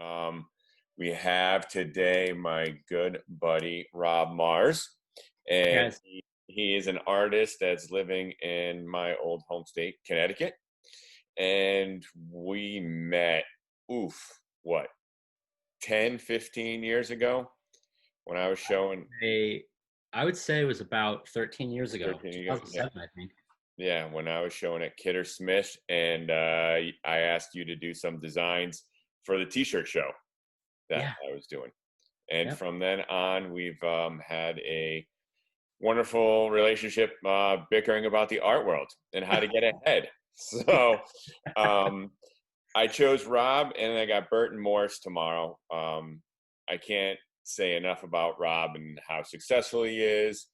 Um, we have today my good buddy Rob Mars, Hi and guys. he is an artist that's living in my old home state, Connecticut. And we met, oof, what, 10, 15 years ago when I was showing I, I would say it was about 13 years ago, 13 years ago. Yeah. 2007, I think. Yeah, when I was showing at Kidder Smith, and I asked you to do some designs for the t-shirt show that Yeah. I was doing. And Yep. from then on, we've had a wonderful relationship, bickering about the art world and how to get ahead. So um, I chose Rob, and I got Burton Morse tomorrow. I can't say enough about Rob and how successful he is.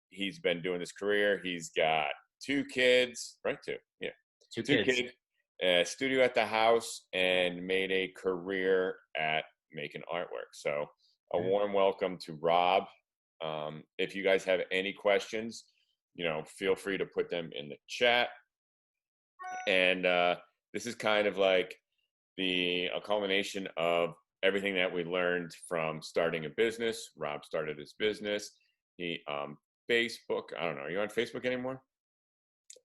He's been doing his career. He's got two kids, right? Two, yeah, Two two kids. kids, a studio at the house, and made a career at making artwork. So a Yeah. warm welcome to Rob. If you guys have any questions, feel free to put them in the chat. And this is kind of like a culmination of everything that we learned from starting a business. Rob started his business. He Facebook. I don't know. Are you on Facebook anymore?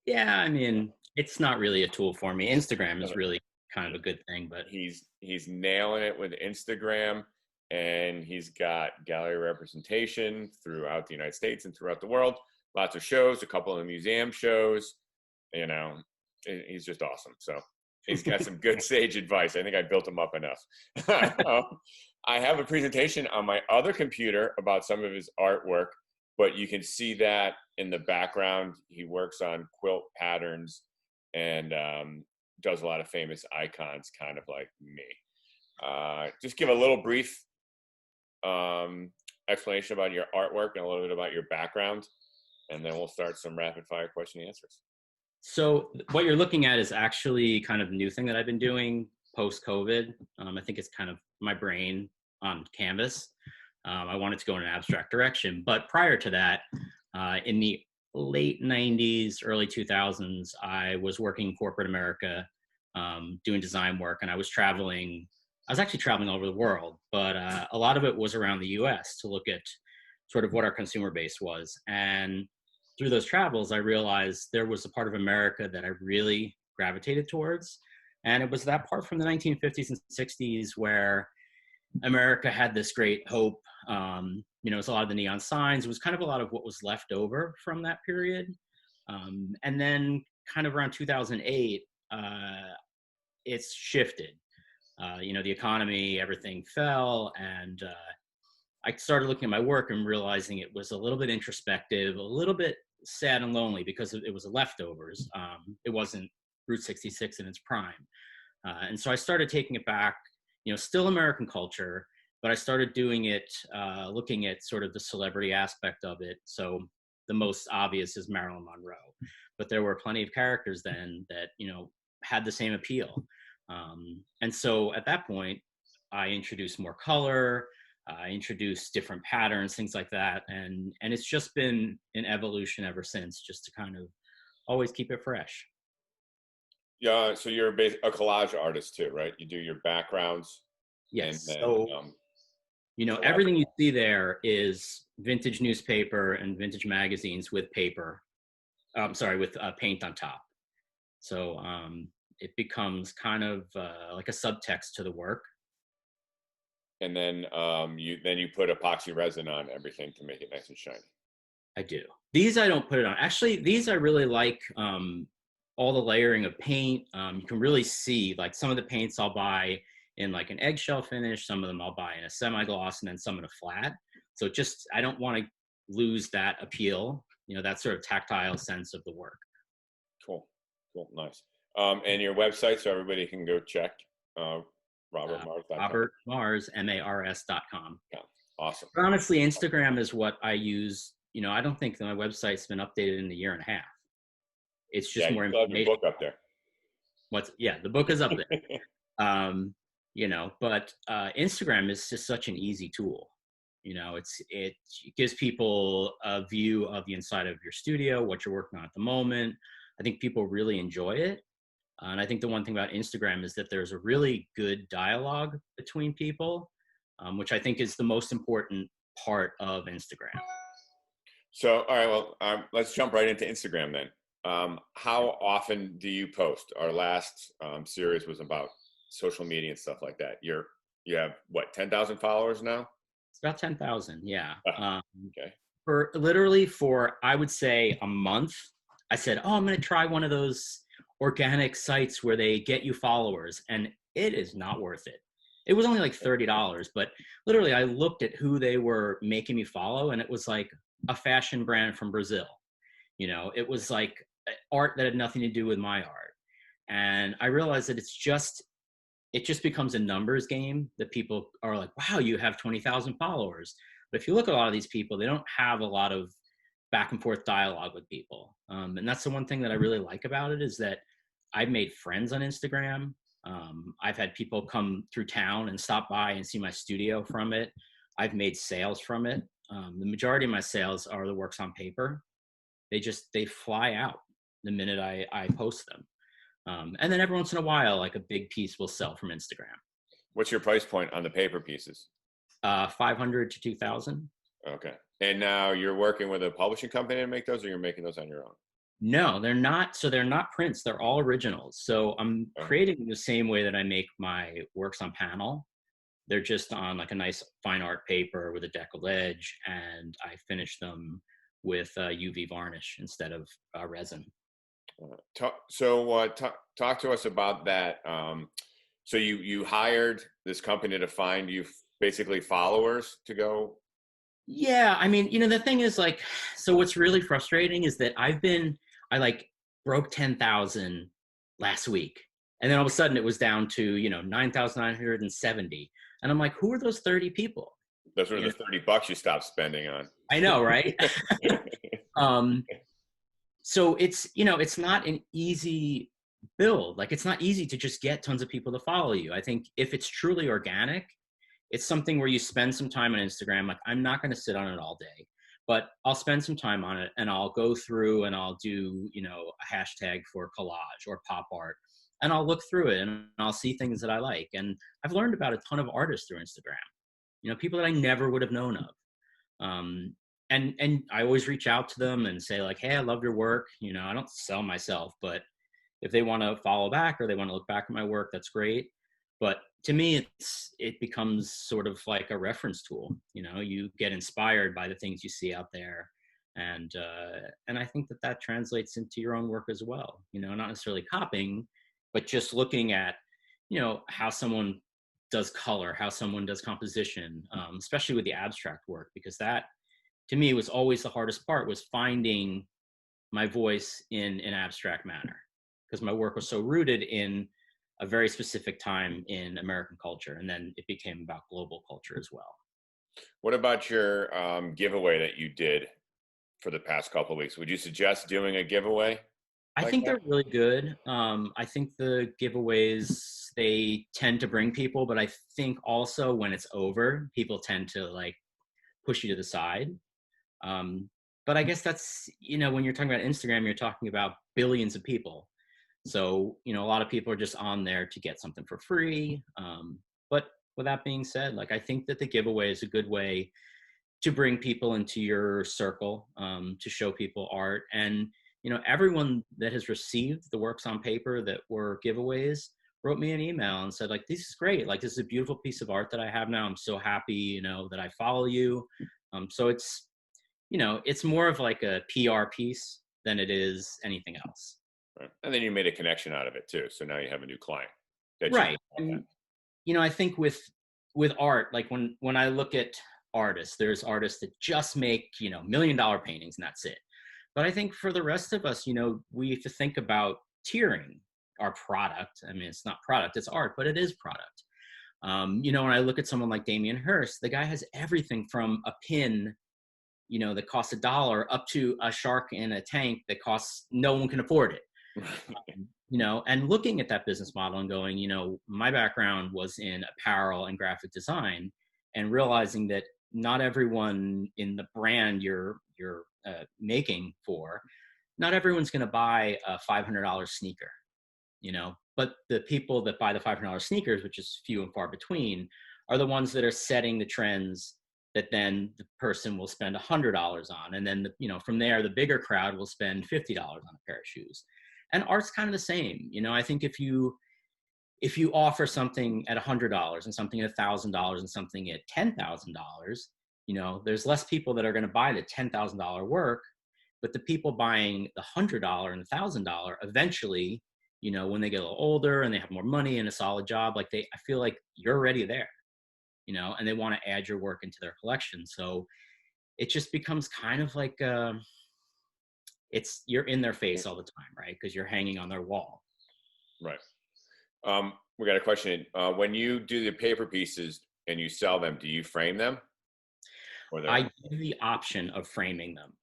Yeah, I mean, it's not really a tool for me. Instagram is Uh, really kind of a good thing, but he's nailing it with Instagram, and he's got gallery representation throughout the United States and throughout the world. Lots of shows, a couple of museum shows. You know, he's just awesome. So he's got some good sage advice. I think I built him up enough. I have a presentation on my other computer about some of his artwork, but you can see that in the background. He works on quilt patterns and does a lot of famous icons, kind of like me. Just give a little brief explanation about your artwork and a little bit about your background, and then we'll start some rapid fire question and answers. so what you're looking at is actually kind of a new thing that I've been doing post-COVID. I think it's kind of my brain on canvas. I wanted to go in an abstract direction, but prior to that, in the late 90s, early 2000s, I was working in corporate America, doing design work, and I was traveling. I was actually traveling all over the world, but a lot of it was around the US to look at sort of what our consumer base was. And through those travels, I realized there was a part of America that I really gravitated towards. And it was that part from the 1950s and 60s where America had this great hope. It was a lot of the neon signs. It was kind of a lot of what was left over from that period. And then, kind of around 2008, it's shifted. The economy, everything fell, and I started looking at my work and realizing it was a little bit introspective, a little bit sad and lonely because it was leftovers. It wasn't Route 66 in its prime. And so I started taking it back, still American culture, but I started doing it, looking at sort of the celebrity aspect of it. So the most obvious is Marilyn Monroe, but there were plenty of characters then that, had the same appeal. And so at that point, I introduced more color, I introduced different patterns, things like that. And it's just been an evolution ever since, just to kind of always keep it fresh. Yeah, so you're a collage artist too, right? You do your backgrounds, and Yes. then So, collage. everything you see there is vintage newspaper and vintage magazines with paper. Sorry, with paint on top. So it becomes kind of like a subtext to the work. And then you put epoxy resin on everything to make it nice and shiny. I do. These I don't put it on. Actually, these I really like, all the layering of paint. You can really see like some of the paints I'll buy in like an eggshell finish. Some of them I'll buy in a semi-gloss, and then some in a flat. So just I don't want to lose that appeal. That sort of tactile sense of the work. Cool, cool, nice. And your website, so everybody can go check robertmars.com. Robert Mars, Mars.com. Yeah, awesome. But honestly, Instagram is what I use. I don't think that my website's been updated in a year and a half. It's Yeah, just you more still have your information. book up there. The book is up there. But Instagram is just such an easy tool. It gives people a view of the inside of your studio, what you're working on at the moment. I think people really enjoy it. And I think the one thing about Instagram is that there's a really good dialogue between people, which I think is the most important part of Instagram. So, all right, well, let's jump right into Instagram then. How often do you post? Our last series was about social media and stuff like that. You have what, 10,000 followers now? It's about 10,000, yeah. Okay. For I would say a month, I said, oh, I'm going to try one of those organic sites where they get you followers, and it is not worth it. It was only like $30, but literally I looked at who they were making me follow, and it was like a fashion brand from Brazil. It was like art that had nothing to do with my art. And I realized that it just becomes a numbers game, that people are like, wow, you have 20,000 followers. But if you look at a lot of these people, they don't have a lot of back and forth dialogue with people. And that's the one thing that I really like about it, is that I've made friends on Instagram. I've had people come through town and stop by and see my studio from it. I've made sales from it. The majority of my sales are the works on paper. They fly out the minute I post them. And then every once in a while, like a big piece will sell from Instagram. What's your price point on the paper pieces? 500 to 2,000. Okay. And now you're working with a publishing company to make those, or you're making those on your own? No, they're not. So they're not prints. They're all originals. So I'm creating the same way that I make my works on panel. They're just on like a nice fine art paper with a deckled edge, and I finish them with UV varnish instead of resin. Talk to us about that. So you hired this company to find you basically followers to go. Yeah, I mean, the thing is, like, so what's really frustrating is that I like broke 10,000 last week. And then all of a sudden it was down to, 9,970. And I'm like, who are those 30 people? Those were the $30 you stopped spending on. I know, right? So it's not an easy build. Like, it's not easy to just get tons of people to follow you. I think if it's truly organic, it's something where you spend some time on Instagram. Like, I'm not going to sit on it all day, but I'll spend some time on it, and I'll go through and I'll do, a hashtag for collage or pop art, and I'll look through it and I'll see things that I like. And I've learned about a ton of artists through Instagram, people that I never would have known of. And I always reach out to them and say, like, hey, I love your work. I don't sell myself, but if they want to follow back or they want to look back at my work, that's great. But to me, it becomes sort of like a reference tool. You get inspired by the things you see out there, and I think that translates into your own work as well. Not necessarily copying, but just looking at how someone does color, how someone does composition, especially with the abstract work, because that, to me, was always the hardest part, was finding my voice in an abstract manner, because my work was so rooted in a very specific time in American culture, and then it became about global culture as well. What about your giveaway that you did for the past couple of weeks? Would you suggest doing a giveaway? I think they're really good. I think the giveaways, they tend to bring people, but I think also when it's over, people tend to like push you to the side. But I guess that's, when you're talking about Instagram, you're talking about billions of people. So, a lot of people are just on there to get something for free. But with that being said, like, I think that the giveaway is a good way to bring people into your circle, to show people art. And, everyone that has received the works on paper that were giveaways wrote me an email and said, like, this is great. Like, this is a beautiful piece of art that I have now. I'm so happy, that I follow you. So it's, it's more of like a PR piece than it is anything else. Right. And then you made a connection out of it too. So now you have a new client. Right. And, I think with art, like when I look at artists, there's artists that just make, $1 million paintings and that's it. But I think for the rest of us, we have to think about tiering our product. I mean, it's not product, it's art, but it is product. When I look at someone like Damien Hirst, the guy has everything from a pin, that costs $1 up to a shark in a tank that costs, no one can afford it. And looking at that business model and going, my background was in apparel and graphic design, and realizing that not everyone in the brand you're making for, not everyone's going to buy a $500 sneaker. But the people that buy the $500 sneakers, which is few and far between, are the ones that are setting the trends that then the person will spend $100 on. And then, from there, the bigger crowd will spend $50 on a pair of shoes. And art's kind of the same. I think if you offer something at $100 and something at $1,000 and something at $10,000, there's less people that are going to buy the $10,000 work, but the people buying the $100 and the $1,000 eventually, when they get a little older and they have more money and a solid job, I feel like you're already there, and they want to add your work into their collection. So it just becomes kind of like, you're in their face all the time, right? Because you're hanging on their wall. Right. We got a question. When you do the paper pieces and you sell them, do you frame them? I give the option of framing them.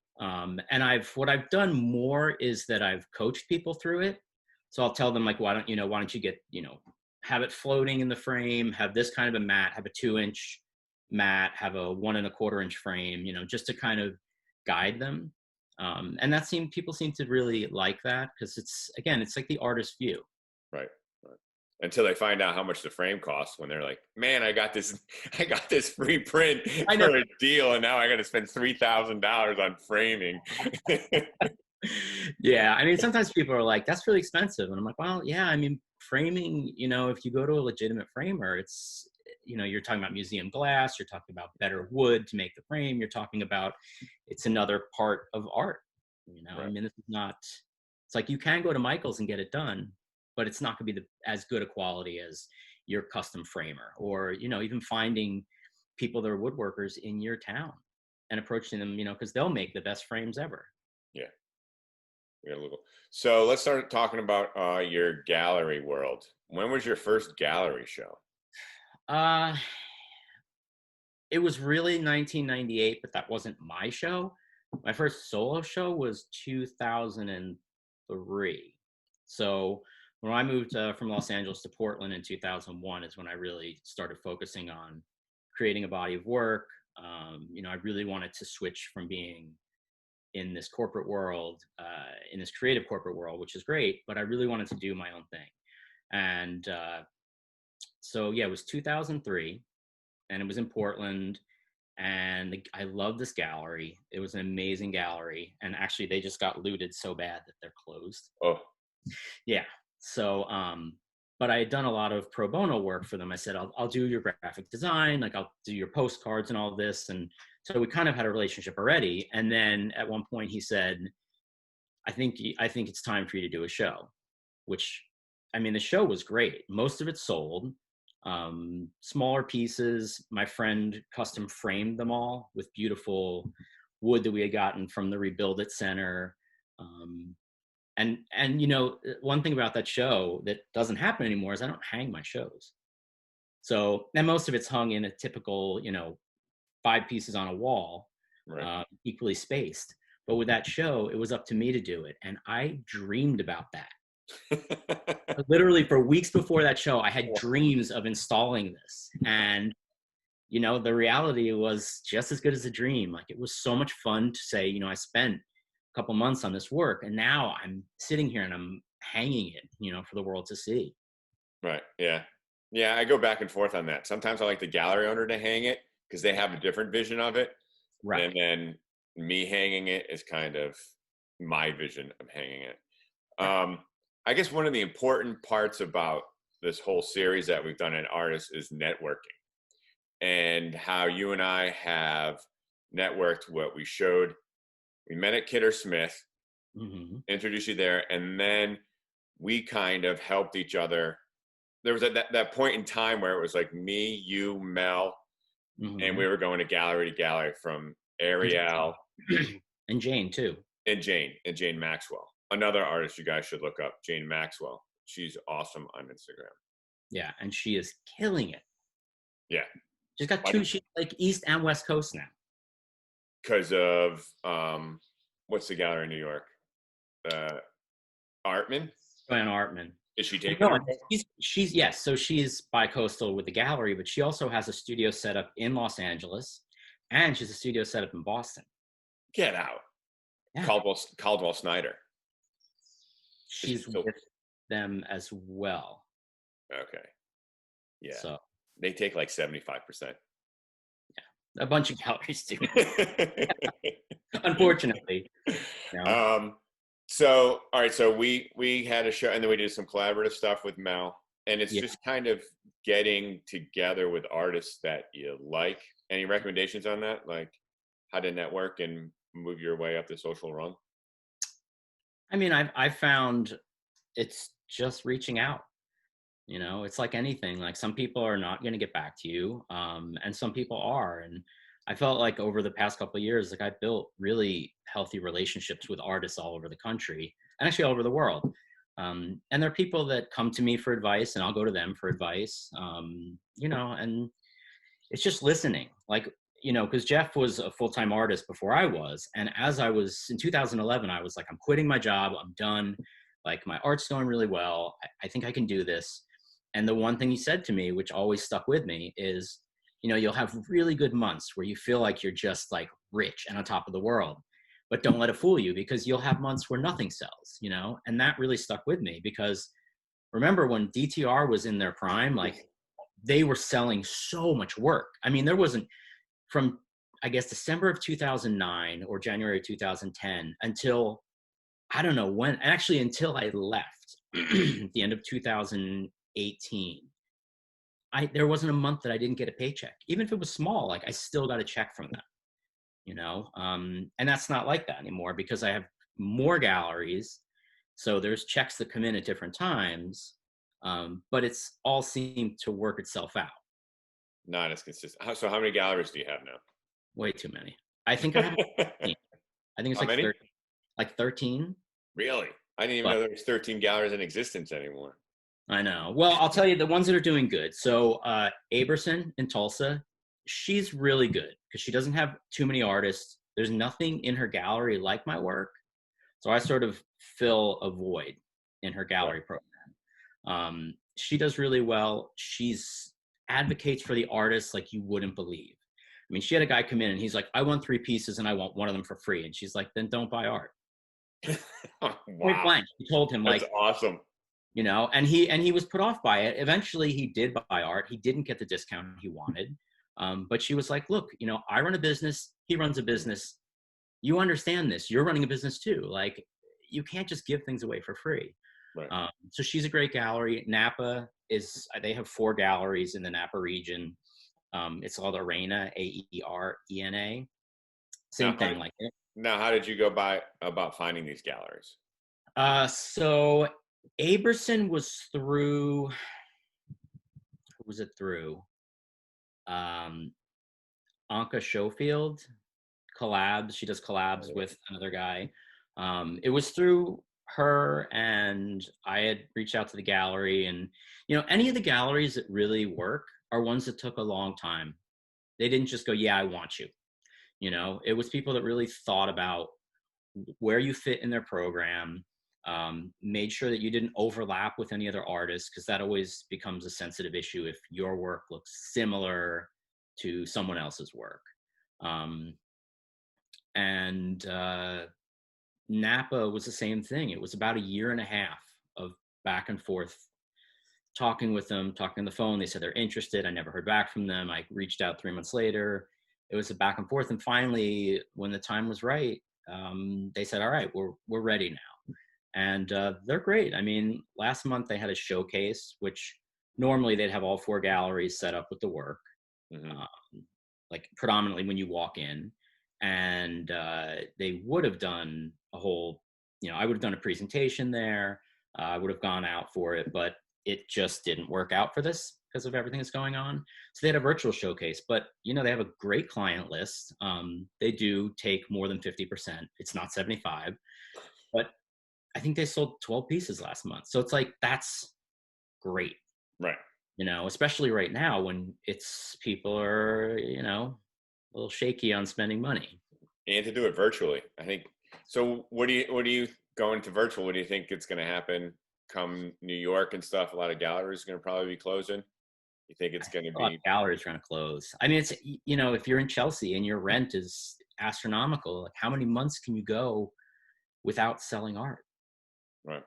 And what I've done more is that I've coached people through it. So I'll tell them, like, why don't you get, have it floating in the frame, have this kind of a mat, have a 2-inch mat, have a 1 1/4 inch frame, just to kind of guide them. And people seem to really like that, because it's like the artist's view. Right. Until they find out how much the frame costs, when they're like, man, I got this free print for a deal, and now I got to spend $3,000 on framing. Yeah. I mean, sometimes people are like, that's really expensive. And I'm like, well, yeah, I mean, framing, if you go to a legitimate framer, it's, you're talking about museum glass, you're talking about better wood to make the frame. You're talking about, it's another part of art, Right. I mean, this is not, it's like, you can go to Michael's and get it done, but it's not going to be as good a quality as your custom framer, or, even finding people that are woodworkers in your town and approaching them, because they'll make the best frames ever. Yeah. So let's start talking about your gallery world. When was your first gallery show? It was really 1998, but that wasn't my show. My first solo show was 2003. So when I moved from Los Angeles to Portland in 2001 is when I really started focusing on creating a body of work. I really wanted to switch from being in this corporate world, in this creative corporate world, which is great, but I really wanted to do my own thing. And so, yeah, it was 2003, and it was in Portland, and I love this gallery. It was an amazing gallery, and actually they just got looted so bad that they're closed. Oh. Yeah. So, but I had done a lot of pro bono work for them. I said, I'll do your graphic design, like I'll do your postcards and all of this. And so we kind of had a relationship already. And then at one point he said, I think it's time for you to do a show, which, I mean, the show was great. Most of it sold, smaller pieces. My friend custom framed them all with beautiful wood that we had gotten from the Rebuild It Center. And one thing about that show that doesn't happen anymore is I don't hang my shows. So, and most of it's hung in a typical, 5 pieces on a wall, right. Equally spaced. But with that show, it was up to me to do it. And I dreamed about that. Literally for weeks before that show, I had dreams of installing this. And, the reality was just as good as a dream. Like, it was so much fun to say, I spent a couple months on this work, and now I'm sitting here and I'm hanging it, for the world to see. Right. Yeah. Yeah. I go back and forth on that. Sometimes I like the gallery owner to hang it because they have a different vision of it. Right. And then me hanging it is kind of my vision of hanging it. I guess one of the important parts about this whole series that we've done at Artists is networking, and how you and I have networked. What we met at Kidder Smith, introduced you there, and then we kind of helped each other. There was that point in time where it was like me, you, Mel, and we were going to gallery from Ariel. And Jane too. And Jane Maxwell. Another artist you guys should look up, Jane Maxwell. She's awesome on Instagram. Yeah, and she is killing it. Yeah. She's got she's like East and West Coast now. Because of, what's the gallery in New York? Artman? Joanne Artman. Is she taking her? She's yes, so she's bi-coastal with the gallery, but she also has a studio set up in Los Angeles, and she's a studio set up in Boston. Get out. Yeah. Caldwell Snyder. She's with them as well. Okay. Yeah. So They take like 75%. a bunch of galleries do, unfortunately. You know? So all right, so we had a show, and then we did some collaborative stuff with Mel, and it's Yeah. just kind of getting together with artists that you like. Any recommendations on that, like how to network and move your way up the social rung? I mean, I've found it's just reaching out. You know, it's like anything. Like some people are not going to get back to you, and some people are. And I felt like over the past couple of years, like I built really healthy relationships with artists all over the country and actually all over the world. And there are people that come to me for advice, and I'll go to them for advice. You know, and it's just listening. Like, you know, because Jeff was a full-time artist before I was, and as I was in 2011, I was like, I'm quitting my job. I'm done. Like my art's going really well. I think I can do this. And the one thing he said to me, which always stuck with me, is, you know, you'll have really good months where you feel like you're just like rich and on top of the world, but don't let it fool you, because you'll have months where nothing sells, you know? And that really stuck with me, because remember when DTR was in their prime, like they were selling so much work. I mean, there wasn't, from, I guess, December of 2009 or January of 2010 until, I don't know when, actually until I left at the end of 2018, there wasn't a month that I didn't get a paycheck. Even if it was small, like I still got a check from them, you know? And that's not like that anymore, because I have more galleries. So there's checks that come in at different times, but it's all seemed to work itself out. Not as consistent. So how many galleries do you have Way too many. I think I have, now? 13. I think it's How like many? 13, like 13. Really? I didn't even But know there was 13 galleries in existence anymore. I know. Well, I'll tell you the ones that are doing good. So Aberson in Tulsa, she's really good because she doesn't have too many artists. There's nothing in her gallery like my work. So I sort of fill a void in her Right. gallery program. She does really well. She's advocates for the artists like you wouldn't believe. I mean, she had a guy come in and he's like, I want 3 pieces and I want one of them for free. And she's like, then don't buy art. Point Wow. blank. He told him, That's like, awesome. you know, and he was put off by it. Eventually he did buy art. He didn't get the discount he wanted. But she was like, look, you know, I run a business, he runs a business. You understand this. You're running a business too. Like, you can't just give things away for free. Right. So she's a great gallery. Napa they have 4 galleries in the Napa region. It's called Arena, Aerena. Same thing like it. Now, how did you go about finding these galleries? So Aberson was through, who was it through? Anka Schofield collabs. She does collabs with another guy. It was through her, and I had reached out to the gallery, and you know, any of the galleries that really work are ones that took a long time. They didn't just go, yeah, I want you. You know, it was people that really thought about where you fit in their program, made sure that you didn't overlap with any other artists, because that always becomes a sensitive issue if your work looks similar to someone else's work. And Napa was the same thing. It was about a year and a half of back and forth, talking with them, talking on the phone. They said they're interested. I never heard back from them. I reached out 3 months later. It was a back and forth. And finally, when the time was right, they said, all right, we're ready now. And they're great. I mean, last month they had a showcase, which normally they'd have all 4 galleries set up with the work, like predominantly when you walk in. And they would have done a whole, you know, I would have done a presentation there. I would have gone out for it, but it just didn't work out for this because of everything that's going on. So they had a virtual showcase, but you know, they have a great client list. They do take more than 50%. It's not 75, but I think they sold 12 pieces last month. So it's like, that's great. Right. You know, especially right now when people are, you know, a little shaky on spending money. And to do it virtually, I think. So what do you going to virtual? What do you think it's going to happen come New York and stuff? A lot of galleries are going to probably be closing. You think it's going to A lot be? of galleries are going to close. I mean, it's, you know, if you're in Chelsea and your rent is astronomical, like how many months can you go without selling art? Right.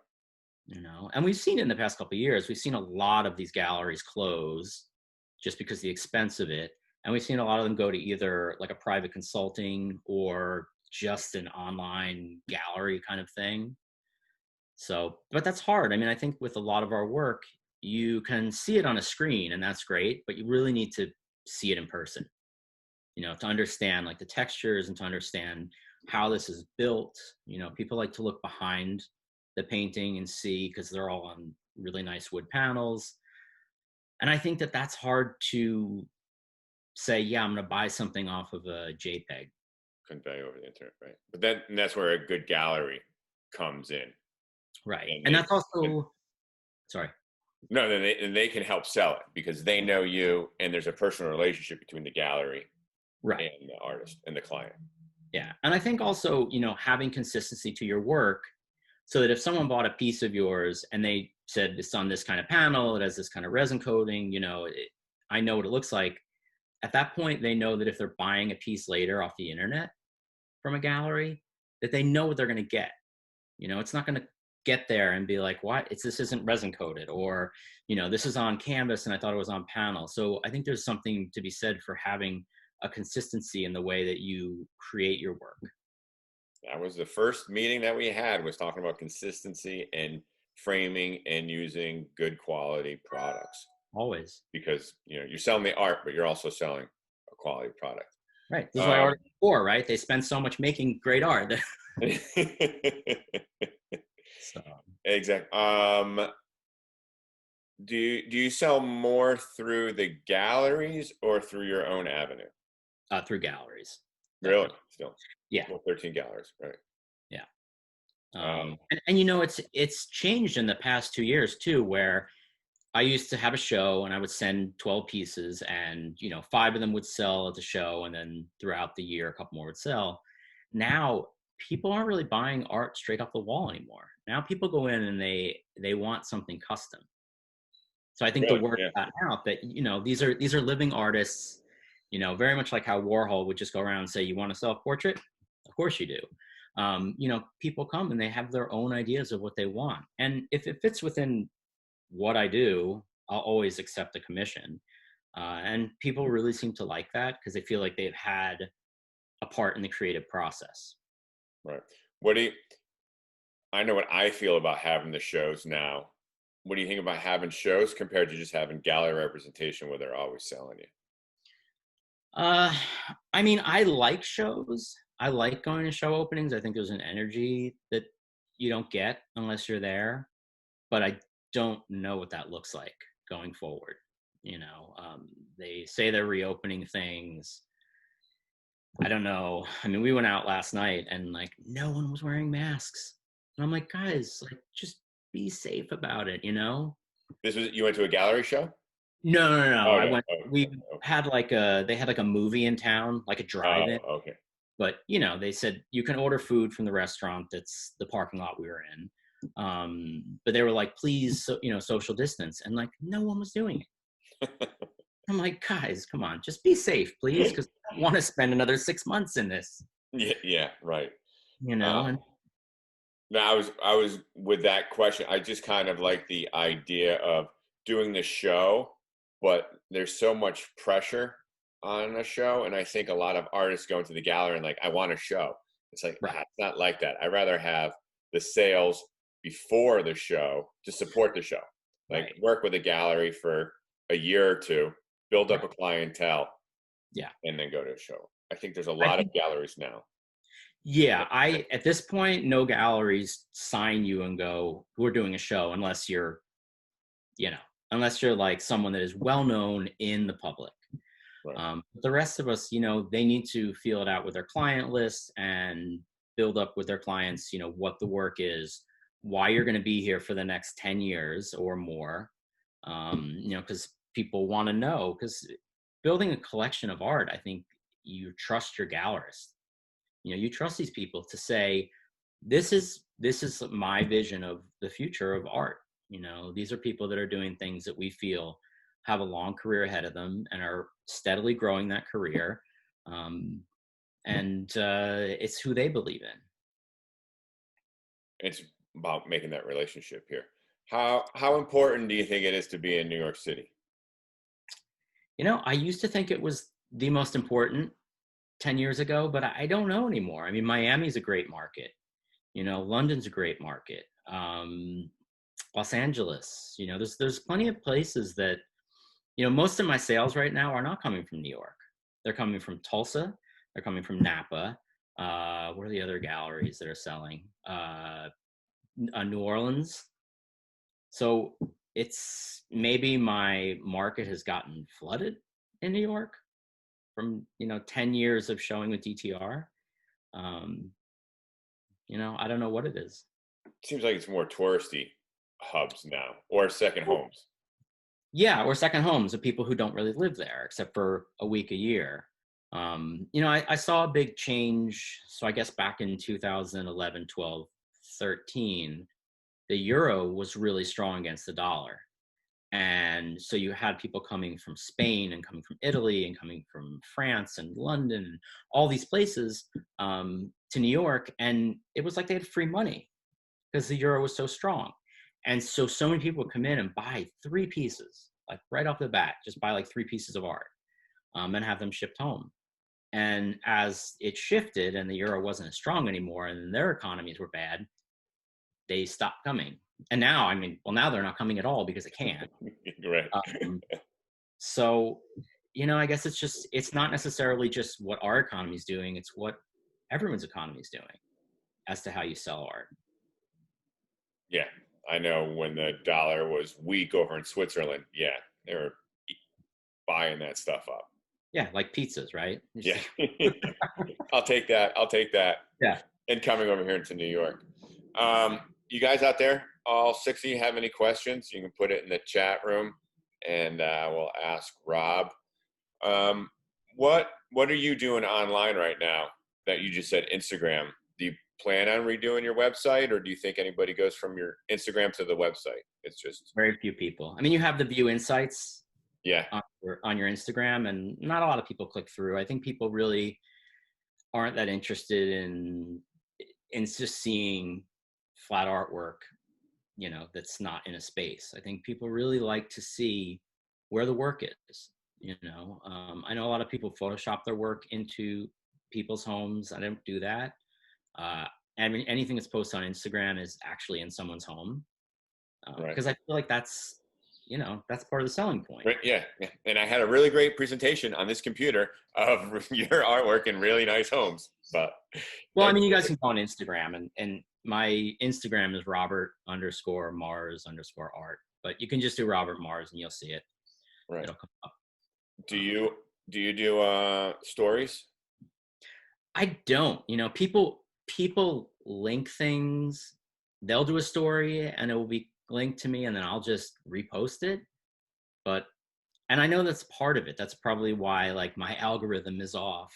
And we've seen it in the past couple of years. We've seen a lot of these galleries close just because the expense of it. And we've seen a lot of them go to either like a private consulting or just an online gallery kind of thing. So, but that's hard. I mean, I think with a lot of our work, you can see it on a screen and that's great, but you really need to see it in person, to understand like the textures and to understand how this is built. People like to look behind the painting and see because they're all on really nice wood panels. And I think that that's hard to say, yeah, I'm going to buy something off of a JPEG. Convey over the internet, right? But then and that's where a good gallery comes in. Right. And And they that's also, sorry. no, then they can help sell it because they know you, and there's a personal relationship between the gallery Right. and the artist and the client. Yeah. And I think also, having consistency to your work so that if someone bought a piece of yours and they said it's on this kind of panel, it has this kind of resin coating, I know what it looks like. At that point, they know that if they're buying a piece later off the internet from a gallery, that they know what they're going to get. It's not going to get there and be like, what? This isn't resin coated, or, this is on canvas and I thought it was on panel. So I think there's something to be said for having a consistency in the way that you create your work. That was the first meeting that we had, was talking about consistency and framing and using good quality products. Always. Because you're selling the art, but you're also selling a quality product. Right. This is why art is poor, right? They spend so much making great art. So. Exactly. Do you sell more through the galleries or through your own avenue? Through galleries. Really? Still? Yeah. Well, 13 galleries, right? Yeah. And it's changed in the past 2 years too, where I used to have a show and I would send 12 pieces and, 5 of them would sell at the show. And then throughout the year, a couple more would sell. Now people aren't really buying art straight off the wall anymore. Now people go in and they want something custom. So I think Really? the word Yeah. got out that, these are living artists, very much like how Warhol would just go around and say, you want to sell a portrait? Of course you do. People come and they have their own ideas of what they want. And if it fits within what I do, I'll always accept a commission. And people really seem to like that because they feel like they've had a part in the creative process. Right. I know what I feel about having the shows now. What do you think about having shows compared to just having gallery representation where they're always selling you? I mean, I like shows. I like going to show openings. I think there's an energy that you don't get unless you're there. But I don't know what that looks like going forward. They say they're reopening things. I don't know. I mean, we went out last night and like no one was wearing masks. And I'm like, guys, like just be safe about it, You went to a gallery show? No. Okay. We had they had like a movie in town, like a drive-in. Oh, okay. But, they said you can order food from the restaurant that's the parking lot we were in. But they were like, please, social distance. And like, no one was doing it. I'm like, guys, come on, just be safe, please. Because I don't want to spend another 6 months in this. Yeah, right. And No, I was with that question. I just kind of like the idea of doing the show, but there's so much pressure on a show, and I think a lot of artists go into the gallery and like, I want a show. It's like, right. It's not like that. I'd rather have the sales before the show to support the show. Like work with a gallery for a year or two, build up a clientele, and then go to a show. I think there's a lot of galleries now. Yeah, at this point, no galleries sign you and go, we're doing a show unless you're like someone that is well known in the public. Right. The rest of us, they need to feel it out with their client list and build up with their clients, what the work is, why you're going to be here for the next 10 years or more. Because people want to know, because building a collection of art, I think you trust your gallerist. You trust these people to say, this is my vision of the future of art. These are people that are doing things that we feel have a long career ahead of them and are steadily growing that career. And it's who they believe in. It's about making that relationship here. How important do you think it is to be in New York City? I used to think it was the most important 10 years ago, but I don't know anymore. I mean, Miami's a great market. London's a great market. Los Angeles, there's plenty of places that, most of my sales right now are not coming from New York. They're coming from Tulsa. They're coming from Napa. What are the other galleries that are selling? New Orleans. So it's maybe my market has gotten flooded in New York from 10 years of showing with DTR. I don't know what it is. Seems like it's more touristy hubs now, or second homes. Yeah, or second homes of people who don't really live there except for a week a year. I saw a big change. So I guess back in 2011, 12, 13, the euro was really strong against the dollar. And so you had people coming from Spain and coming from Italy and coming from France and London, and all these places to New York. And it was like they had free money because the euro was so strong. And so many people would come in and buy 3 pieces, like right off the bat, just buy like 3 pieces of art and have them shipped home. And as it shifted and the euro wasn't as strong anymore and their economies were bad, they stopped coming. And now, now they're not coming at all because they can't. Right. So, I guess it's not necessarily just what our economy is doing, it's what everyone's economy is doing as to how you sell art. Yeah, I know when the dollar was weak over in Switzerland, yeah, they were buying that stuff up. Yeah, like pizzas, right? Yeah. I'll take that. Yeah. And coming over here to New York. You guys out there, all 6 of you have any questions, you can put it in the chat room and we'll ask Rob. What are you doing online right now that you just said Instagram? Do you plan on redoing your website, or do you think anybody goes from your Instagram to the website? It's just very few people. I mean, you have the view insights yeah on your Instagram, and not a lot of people click through. I think people really aren't that interested in just seeing flat artwork, that's not in a space. I think people really like to see where the work is. I know a lot of people Photoshop their work into people's homes. I don't do that. I mean, anything that's posted on Instagram is actually in someone's home, right. because I feel like that's part of the selling point. Right, yeah. And I had a really great presentation on this computer of your artwork in really nice homes. But well, I mean, you guys can go on Instagram, and my Instagram is Robert_Mars_art, but you can just do Robert Mars and you'll see it. Right. It'll come up. Do you do stories? I don't. People link things. They'll do a story and it will be linked to me, and then I'll just repost it. And I know that's part of it. That's probably why like my algorithm is off,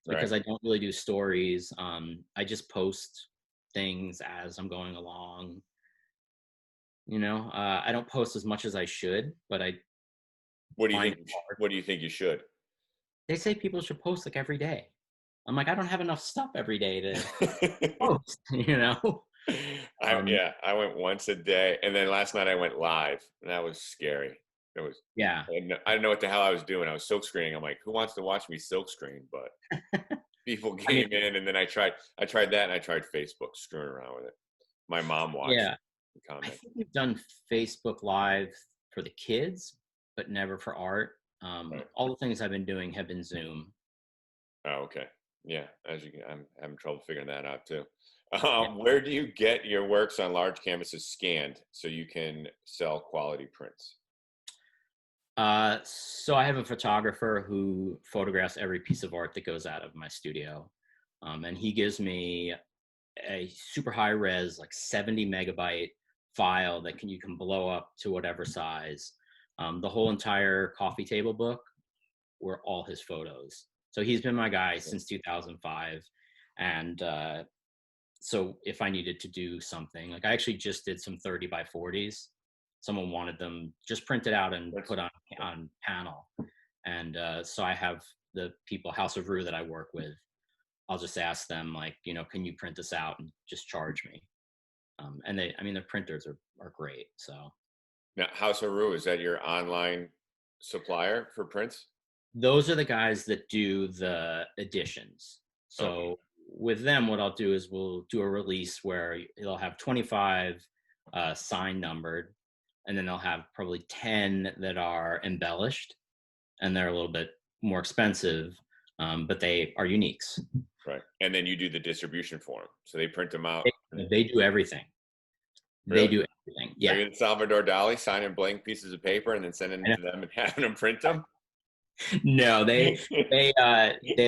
because I don't really do stories. I just post things as I'm going along. I don't post as much as I should, but What do you think? What do you think you should? They say people should post like every day. I'm like, I don't have enough stuff every day to post. I went once a day, and then last night I went live, and that was scary. It was I didn't know what the hell I was doing. I was silk screening. I'm like, who wants to watch me silk screen? But people came in, and then I tried that, and I tried Facebook, screwing around with it. My mom watched. Yeah, I think we've done Facebook Live for the kids, but never for art. All the things I've been doing have been Zoom. Oh, okay. Yeah, I'm having trouble figuring that out too. Where do you get your works on large canvases scanned so you can sell quality prints? So I have a photographer who photographs every piece of art that goes out of my studio. And he gives me a super high res, like 70 megabyte file that you can blow up to whatever size. The whole entire coffee table book were all his photos. So he's been my guy since 2005. And so if I needed to do something, like I actually just did some 30 by 40s. Someone wanted them just printed out and put on panel. And so I have the people, House of Rue, that I work with. I'll just ask them, like, can you print this out and just charge me? And I mean, their printers are great. So Now, House of Rue, is that your online supplier for prints? those are the guys that do the editions. Okay. So with them, what I'll do is we'll do a release where they'll have 25 sign numbered, and then they'll have probably 10 that are embellished, and they're a little bit more expensive, but they are uniques. Right. And then you do the distribution for them. So they print them out. They do everything. They Really? do everything. Are Yeah. you in Salvador Dali signing blank pieces of paper and then sending them to them and having them print them? No, they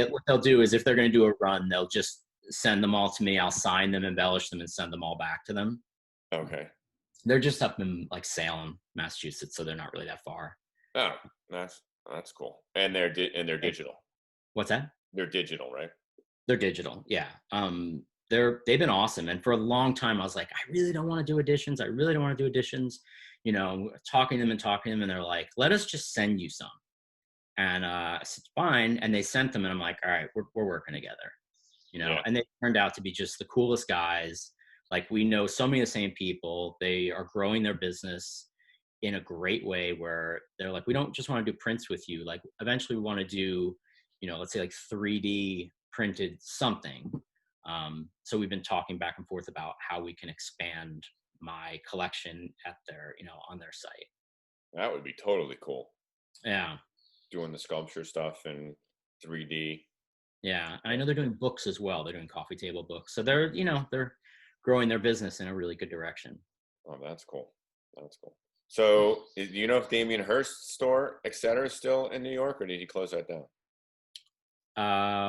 what they'll do is if they're going to do a run, they'll just send them all to me. I'll sign them, embellish them, and send them all back to them. Okay. They're just up in like Salem, Massachusetts, so they're not really that far. Oh, that's cool. And they're digital. What's that? They're digital, right? They're digital. Yeah. They've been awesome. And for a long time, I was like, I really don't want to do editions. I really don't want to do editions. You know, talking to them, and they're like, let us just send you some. And I said, fine. And they sent them, and I'm like, all right, we're working together. You know, Yeah. and they turned out to be just the coolest guys. Like, we know so many of the same people. They are growing their business in a great way where they're like, we don't just want to do prints with you. Like, eventually we want to do, you know, let's say like 3D printed something. So we've been talking back and forth about how we can expand my collection at their, you know, on their site. That would be totally cool. Yeah. Doing the sculpture stuff in 3D. Yeah. And I know they're doing books as well. They're doing coffee table books. So they're, you know, they're growing their business in a really good direction. Oh, that's cool. That's cool. So do you know if Damien Hirst's store, et cetera, is still in New York, or did he close that down?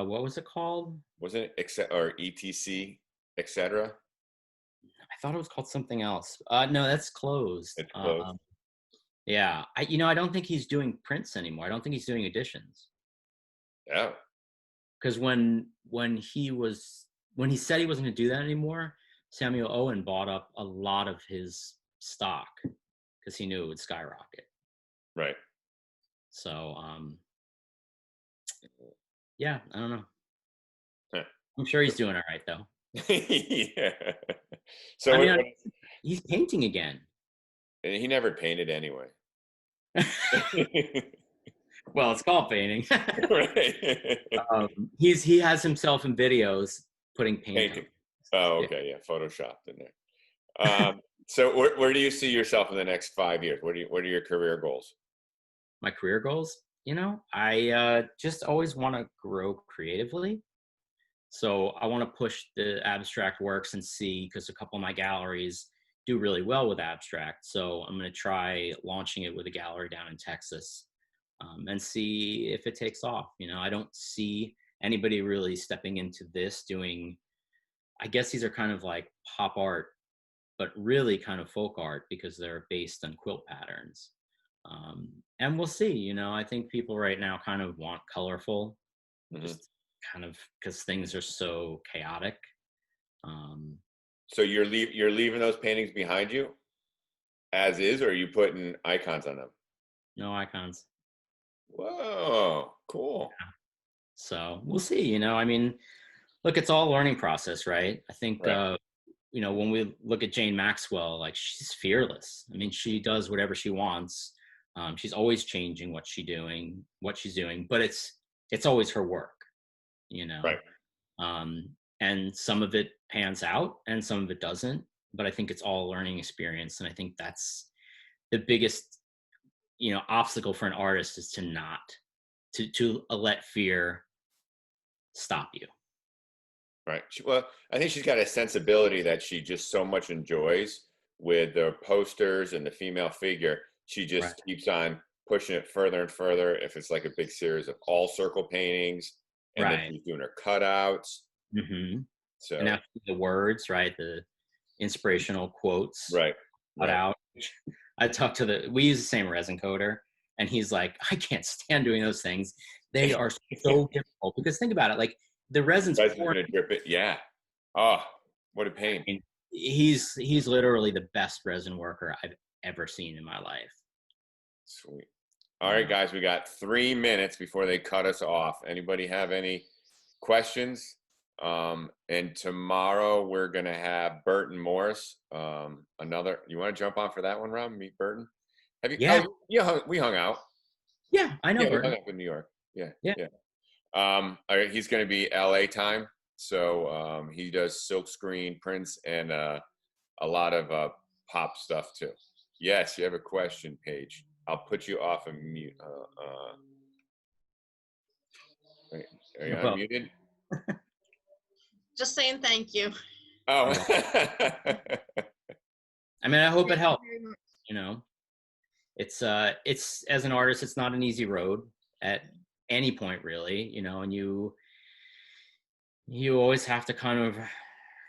What was it called? Wasn't it or ETC, et cetera? I thought it was called something else. No, that's closed. It's closed. Yeah. I don't think he's doing prints anymore. I don't think he's doing editions. Yeah. Because when he said he wasn't going to do that anymore, Samuel Owen bought up a lot of his stock because he knew it would skyrocket. Right. So, yeah, I don't know. Huh. I'm sure he's doing all right though. Yeah. So I mean, he's painting again. he never painted anyway. Well, it's called painting. Right. He has himself in videos putting paint on. Oh, okay, yeah, photoshopped in there. So where do you see yourself in the next 5 years? What are your career goals? My career goals, you know, I just always want to grow creatively. So I want to push the abstract works and see, because a couple of my galleries do really well with abstract. So I'm going to try launching it with a gallery down in Texas, and see if it takes off. You know, I don't see anybody really stepping into this doing, I guess these are kind of like pop art, but really kind of folk art because they're based on quilt patterns. And we'll see, you know, I think people right now kind of want colorful, just kind of because things are so chaotic. So you're leaving those paintings behind you as is, or are you putting icons on them? No icons. Whoa, cool. Yeah. So we'll see, you know, I mean, look, it's all a learning process, right? I think, Right. you know, when we look at Jane Maxwell, like, she's fearless. I mean, she does whatever she wants. She's always changing what she's doing, but it's always her work, you know? Right. And some of it pans out and some of it doesn't, but I think it's all a learning experience. And I think that's the biggest, you know, obstacle for an artist, is to not to let fear stop you. Right. Well, I think she's got a sensibility that she just so much enjoys with the posters and the female figure. She Right. just keeps on pushing it further and further. If it's like a big series of all circle paintings, and then Right. she's doing her cutouts. Mm-hmm. So And after the words, right, the inspirational quotes right. cut out. We use the same resin coder, and he's like, I can't stand doing those things. They are so difficult, because think about it, like, the resin's Gonna drip it. Yeah. Oh, what a pain. I mean, he's literally the best resin worker I've ever seen in my life. Sweet. All right, guys, we got 3 minutes before they cut us off. Anybody have any questions And tomorrow we're gonna have Burton Morris. Another. You want to jump on for that one, Rob? Meet Burton. Have you? Yeah. Oh, yeah. We hung out. Yeah, I know Yeah, we hung Burton. out in New York. Yeah. Yeah. Yeah. He's gonna be LA time, so he does silkscreen prints and a lot of pop stuff too. Yes, you have a question, Paige. I'll put you off of mute. Wait, are you Well, unmuted? Just saying thank you. Oh. I mean, I hope it Thank you helps. very much. You know, it's as an artist, it's not an easy road at any point, really. You know, and you always have to kind of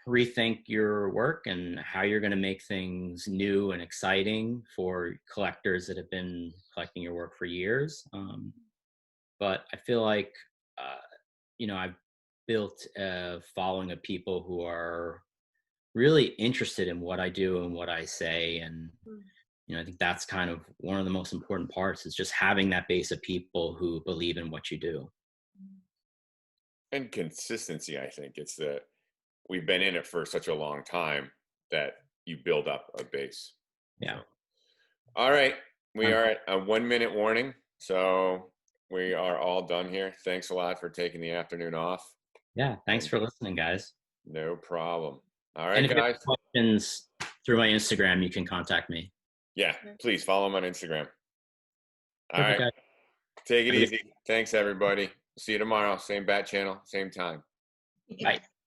rethink your work and how you're going to make things new and exciting for collectors that have been collecting your work for years. But I feel like, you know, I've built a following of people who are really interested in what I do and what I say. And, you know, I think that's kind of one of the most important parts, is just having that base of people who believe in what you do. And consistency, I think it's that we've been in it for such a long time that you build up a base. Yeah. So, all right. We are at a 1 minute warning. So we are all done here. Thanks a lot for taking the afternoon off. Yeah. Thanks for listening, guys. No problem. All right, And if you guys. have questions through my Instagram, you can contact me. Yeah, please follow him on Instagram. All Perfect, right. guys. Take it easy. Thanks, everybody. See you tomorrow. Same bat channel, same time. Bye.